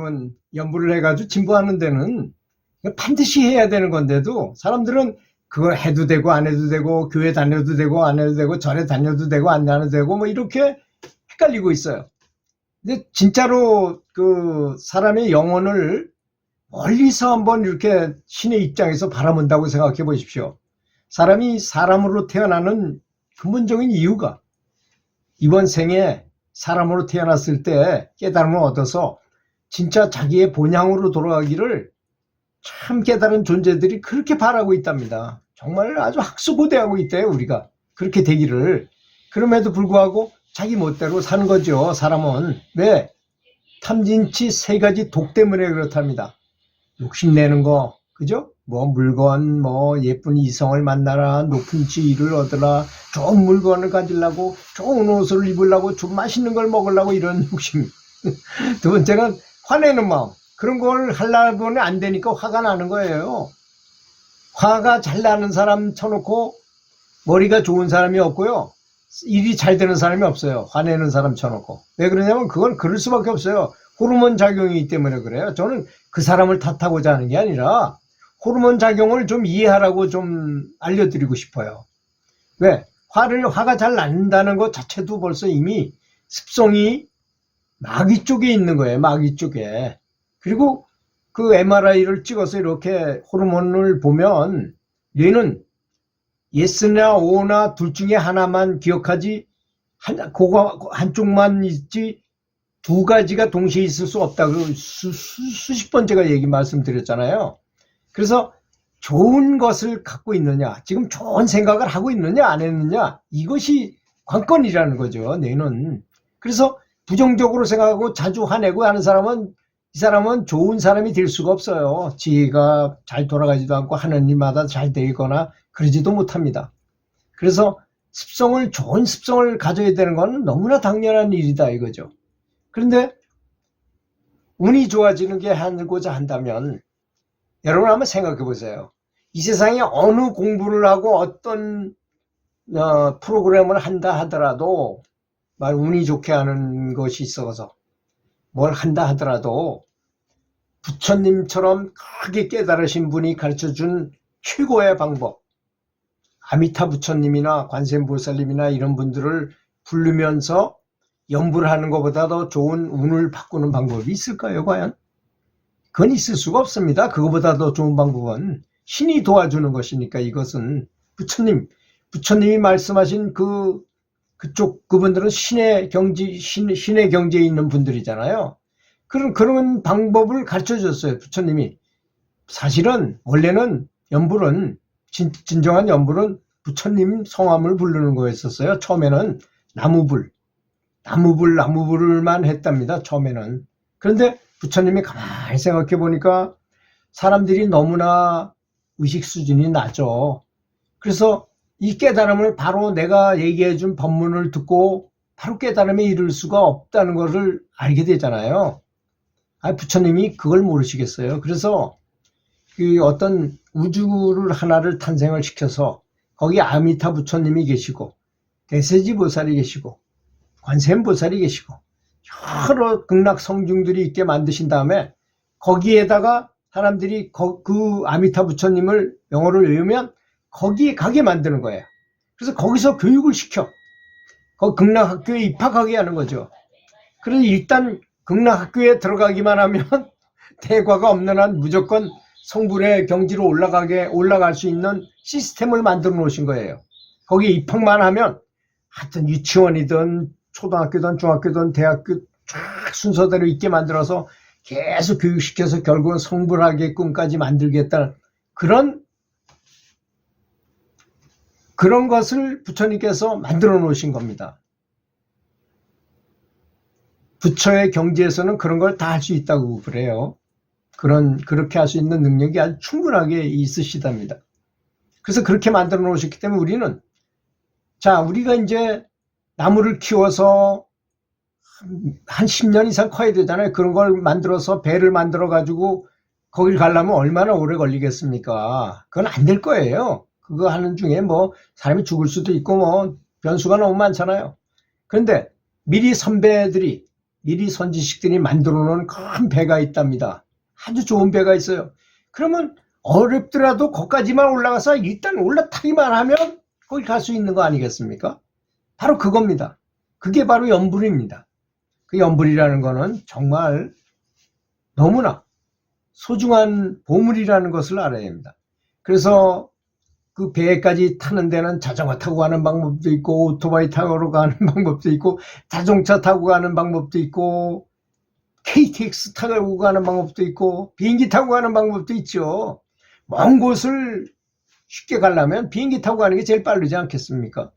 그러면 연부를 해가지고 진보하는 데는 반드시 해야 되는 건데도 사람들은 그거 해도 되고 안 해도 되고 교회 다녀도 되고 안 해도 되고 절에 다녀도 되고 안 다녀도 되고 뭐 이렇게 헷갈리고 있어요. 근데 진짜로 그 사람의 영혼을 멀리서 한번 이렇게 신의 입장에서 바라본다고 생각해 보십시오. 사람이 사람으로 태어나는 근본적인 이유가 이번 생에 사람으로 태어났을 때 깨달음을 얻어서 진짜 자기의 본향으로 돌아가기를 참 깨달은 존재들이 그렇게 바라고 있답니다. 정말 아주 학수고대하고 있대요, 우리가. 그렇게 되기를. 그럼에도 불구하고 자기 멋대로 사는 거죠, 사람은. 왜? 탐진치 세 가지 독 때문에 그렇답니다. 욕심내는 거, 그죠? 뭐 물건, 뭐 예쁜 이성을 만나라, 높은 지위를 얻으라, 좋은 물건을 가지려고, 좋은 옷을 입으려고, 좀 맛있는 걸 먹으려고 이런 욕심. 두 번째는 화내는 마음. 그런 걸 하려고는 안 되니까 화가 나는 거예요. 화가 잘 나는 사람 쳐놓고 머리가 좋은 사람이 없고요. 일이 잘 되는 사람이 없어요. 화내는 사람 쳐놓고. 왜 그러냐면 그건 그럴 수밖에 없어요. 호르몬 작용이기 때문에 그래요. 저는 그 사람을 탓하고자 하는 게 아니라 호르몬 작용을 좀 이해하라고 좀 알려드리고 싶어요. 왜? 화가 잘 난다는 것 자체도 벌써 이미 습성이 마귀 쪽에 있는 거예요. 마귀 쪽에. 그리고 그 MRI를 찍어서 이렇게 호르몬을 보면 얘는 예스나 오나 둘 중에 하나만 기억하지 그거 한쪽만 있지 두 가지가 동시에 있을 수 없다고 수십 번 제가 말씀드렸잖아요. 그래서 좋은 것을 갖고 있느냐, 지금 좋은 생각을 하고 있느냐 안 했느냐, 이것이 관건이라는 거죠, 뇌는. 그래서 부정적으로 생각하고 자주 화내고 하는 사람은 이 사람은 좋은 사람이 될 수가 없어요. 지혜가 잘 돌아가지도 않고 하는 일마다 잘 되거나 그러지도 못합니다. 그래서 좋은 습성을 가져야 되는 건 너무나 당연한 일이다 이거죠. 그런데 운이 좋아지는 게 하고자 한다면 여러분 한번 생각해 보세요. 이 세상에 어느 공부를 하고 어떤 프로그램을 한다 하더라도 말 운이 좋게 하는 것이 있어서 뭘 한다 하더라도 부처님처럼 크게 깨달으신 분이 가르쳐준 최고의 방법, 아미타 부처님이나 관세음보살님이나 이런 분들을 부르면서 연부를 하는 것보다 더 좋은 운을 바꾸는 방법이 있을까요, 과연? 그건 있을 수가 없습니다. 그거보다 더 좋은 방법은 신이 도와주는 것이니까. 이것은 부처님이 말씀하신 그분들은 신의 경지에 있는 분들이잖아요. 그런 방법을 가르쳐 줬어요, 부처님이. 사실은 원래는 연불은 진정한 연불은 부처님 성함을 부르는 거였었어요. 처음에는 나무불만 했답니다, 처음에는. 그런데 부처님이 가만히 생각해 보니까 사람들이 너무나 의식 수준이 낮죠. 그래서 이 깨달음을 바로 내가 얘기해 준 법문을 듣고 바로 깨달음에 이를 수가 없다는 것을 알게 되잖아요. 부처님이 그걸 모르시겠어요. 그래서 그 어떤 우주를 하나를 탄생을 시켜서 거기 아미타 부처님이 계시고 대세지 보살이 계시고 관세음보살이 계시고 여러 극락 성중들이 있게 만드신 다음에 거기에다가 사람들이 그 아미타 부처님을 영어를 외우면 거기에 가게 만드는 거예요. 그래서 거기서 교육을 시켜 극락학교에 입학하게 하는 거죠. 그래서 일단 극락학교에 들어가기만 하면 대과가 없는 한 무조건 성불의 경지로 올라갈 수 있는 시스템을 만들어 놓으신 거예요. 거기에 입학만 하면 하여튼 유치원이든 초등학교든 중학교든 대학교 쫙 순서대로 있게 만들어서 계속 교육시켜서 결국은 성불하게끔까지 만들겠다는 그런 것을 부처님께서 만들어 놓으신 겁니다. 부처의 경지에서는 그런 걸 다 할 수 있다고 그래요. 그렇게 할 수 있는 능력이 아주 충분하게 있으시답니다. 그래서 그렇게 만들어 놓으셨기 때문에 우리가 이제 나무를 키워서 한 10년 이상 커야 되잖아요. 그런 걸 만들어서 배를 만들어 가지고 거길 가려면 얼마나 오래 걸리겠습니까? 그건 안 될 거예요. 그거 하는 중에 뭐 사람이 죽을 수도 있고 뭐 변수가 너무 많잖아요. 그런데 미리 선배들이 미리 선지식들이 만들어 놓은 큰 배가 있답니다. 아주 좋은 배가 있어요. 그러면 어렵더라도 거기까지만 올라가서 일단 올라타기만 하면 거기 갈 수 있는 거 아니겠습니까? 바로 그겁니다. 그게 바로 연불입니다. 그 연불이라는 거는 정말 너무나 소중한 보물이라는 것을 알아야 합니다. 그래서 그 배까지 타는 데는 자전거 타고 가는 방법도 있고, 오토바이 타고 가는 방법도 있고, 자동차 타고 가는 방법도 있고, KTX 타고 가는 방법도 있고, 비행기 타고 가는 방법도 있죠. 먼 곳을 쉽게 가려면 비행기 타고 가는 게 제일 빠르지 않겠습니까?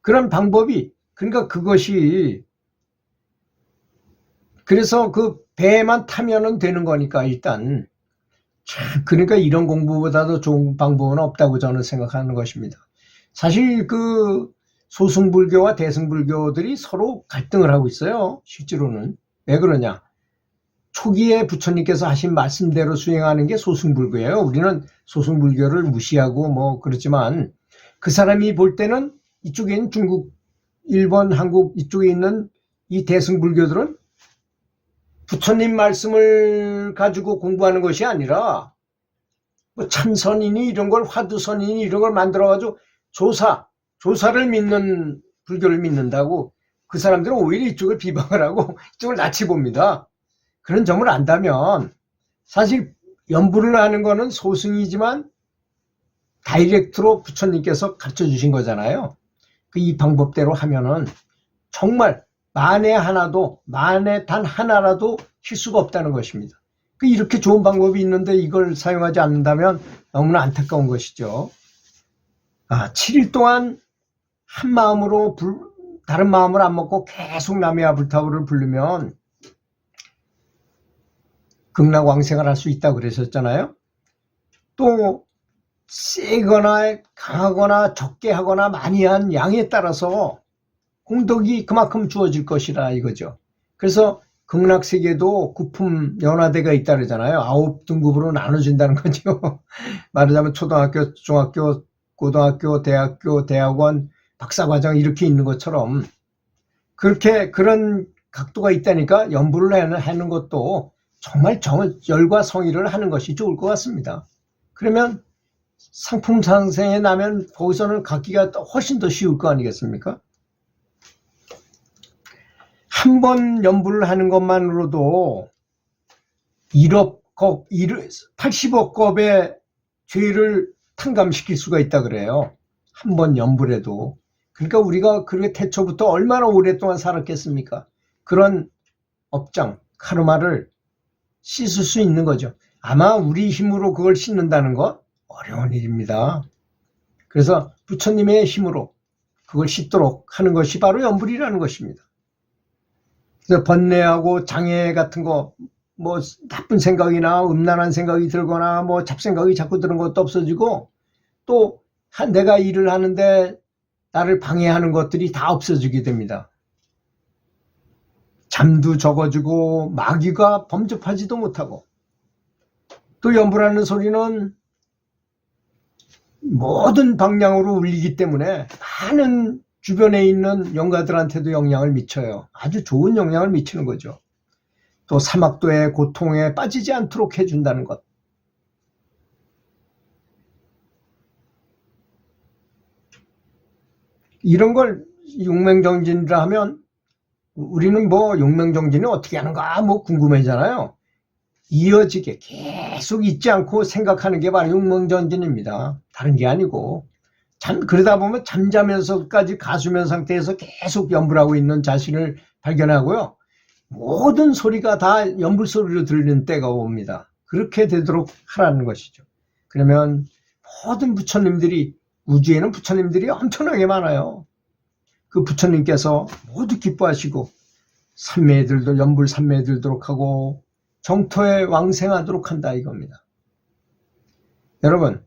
그런 방법이, 그러니까 그것이, 그래서 그 배만 타면은 되는 거니까 일단, 그러니까 이런 공부보다도 좋은 방법은 없다고 저는 생각하는 것입니다. 사실 그 소승불교와 대승불교들이 서로 갈등을 하고 있어요. 실제로는. 왜 그러냐? 초기에 부처님께서 하신 말씀대로 수행하는 게 소승불교예요. 우리는 소승불교를 무시하고 뭐 그렇지만 그 사람이 볼 때는 이쪽에 있는 중국, 일본, 한국 이쪽에 있는 이 대승불교들은 부처님 말씀을 가지고 공부하는 것이 아니라 뭐 참선이니 이런 걸 화두선이니 이런 걸 만들어가지고 조사를 믿는 불교를 믿는다고 그 사람들은 오히려 이쪽을 비방을 하고 이쪽을 낯이 봅니다. 그런 점을 안다면 사실 연불을 하는 거는 소승이지만 다이렉트로 부처님께서 가르쳐 주신 거잖아요. 이 방법대로 하면은 정말 만에 단 하나라도 실수가 없다는 것입니다. 이렇게 좋은 방법이 있는데 이걸 사용하지 않는다면 너무나 안타까운 것이죠. 7일 동안 한 마음으로 다른 마음을 안 먹고 계속 남해와 불타오를 부르면 극락왕생을 할 수 있다고 그러셨잖아요. 또 세거나 강하거나 적게 하거나 많이 한 양에 따라서 공덕이 그만큼 주어질 것이라 이거죠. 그래서 극락세계도 구품 연화대가 있다 그러잖아요. 9등급으로 나눠진다는 거죠. 말하자면 초등학교, 중학교, 고등학교, 대학교, 대학원, 박사과정 이렇게 있는 것처럼 그렇게 그런 각도가 있다니까 연불을 하는 것도 정말 열과 성의를 하는 것이 좋을 것 같습니다. 그러면 상품 상생에 나면 거기서는 갖기가 훨씬 더 쉬울 거 아니겠습니까? 한 번 연불을 하는 것만으로도 80억 겁의 죄를 탕감시킬 수가 있다 그래요. 한 번 연불해도. 그러니까 우리가 그렇게 태초부터 얼마나 오랫동안 살았겠습니까? 그런 업장, 카르마를 씻을 수 있는 거죠. 아마 우리 힘으로 그걸 씻는다는 건 어려운 일입니다. 그래서 부처님의 힘으로 그걸 씻도록 하는 것이 바로 연불이라는 것입니다. 그래서 번뇌하고 장애 같은 거, 뭐 나쁜 생각이나 음란한 생각이 들거나 뭐 잡생각이 자꾸 드는 것도 없어지고 또 내가 일을 하는데 나를 방해하는 것들이 다 없어지게 됩니다. 잠도 적어지고 마귀가 범접하지도 못하고 또 연불하는 소리는 모든 방향으로 울리기 때문에 많은 주변에 있는 영가들한테도 영향을 미쳐요. 아주 좋은 영향을 미치는 거죠. 또 사막도의 고통에 빠지지 않도록 해준다는 것. 이런 걸 용맹정진이라 하면 우리는 뭐 용맹정진이 어떻게 하는가 뭐 궁금해잖아요. 이어지게 계속 잊지 않고 생각하는 게 바로 용맹정진입니다. 다른 게 아니고. 그러다 보면 잠자면서까지 가수면 상태에서 계속 연불하고 있는 자신을 발견하고요. 모든 소리가 다 연불 소리로 들리는 때가 옵니다. 그렇게 되도록 하라는 것이죠. 그러면 모든 부처님들이, 우주에는 부처님들이 엄청나게 많아요. 그 부처님께서 모두 기뻐하시고 삼매들도 연불 삼매 들도록 하고 정토에 왕생하도록 한다 이겁니다. 여러분,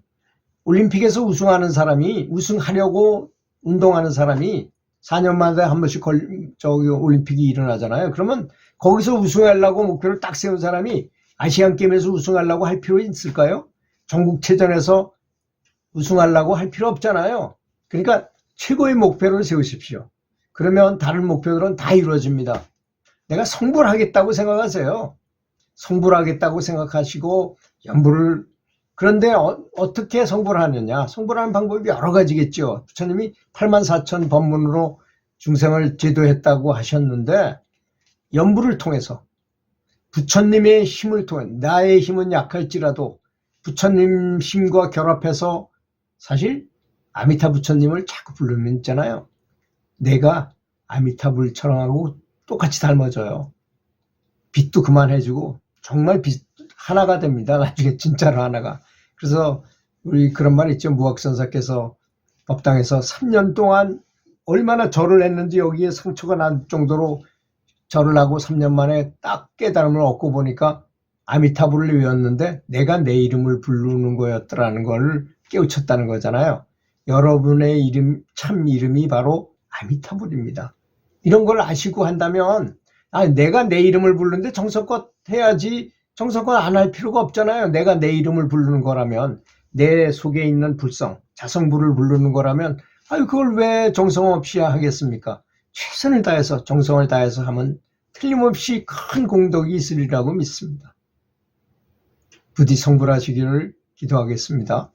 올림픽에서 우승하려고 운동하는 사람이 4년마다 한 번씩 올림픽이 일어나잖아요. 그러면 거기서 우승하려고 목표를 딱 세운 사람이 아시안게임에서 우승하려고 할 필요 있을까요? 전국체전에서 우승하려고 할 필요 없잖아요. 그러니까 최고의 목표를 세우십시오. 그러면 다른 목표들은 다 이루어집니다. 내가 성불하겠다고 생각하세요. 성불하겠다고 생각하시고 연불을 그런데 어떻게 성불하느냐? 성불하는 방법이 여러 가지겠죠. 부처님이 84,000 법문으로 중생을 제도했다고 하셨는데 연불을 통해서 부처님의 힘을 통해 나의 힘은 약할지라도 부처님 힘과 결합해서 사실 아미타 부처님을 자꾸 부르면 있잖아요. 내가 아미타불처럼하고 똑같이 닮아져요. 빛도 그만해주고 정말 빛 하나가 됩니다. 나중에 진짜로 하나가. 그래서 우리 그런 말 있죠. 무학선사께서 법당에서 3년 동안 얼마나 절을 했는지 여기에 상처가 날 정도로 절을 하고 3년 만에 딱 깨달음을 얻고 보니까 아미타불을 외웠는데 내가 내 이름을 부르는 거였더라는 걸 깨우쳤다는 거잖아요. 여러분의 이름, 참 이름이 바로 아미타불입니다. 이런 걸 아시고 한다면 내가 내 이름을 부르는데 정성껏 해야지 정성껏 안 할 필요가 없잖아요. 내가 내 이름을 부르는 거라면 내 속에 있는 불성, 자성불을 부르는 거라면 그걸 왜 정성 없이 하겠습니까? 최선을 다해서 정성을 다해서 하면 틀림없이 큰 공덕이 있으리라고 믿습니다. 부디 성불하시기를 기도하겠습니다.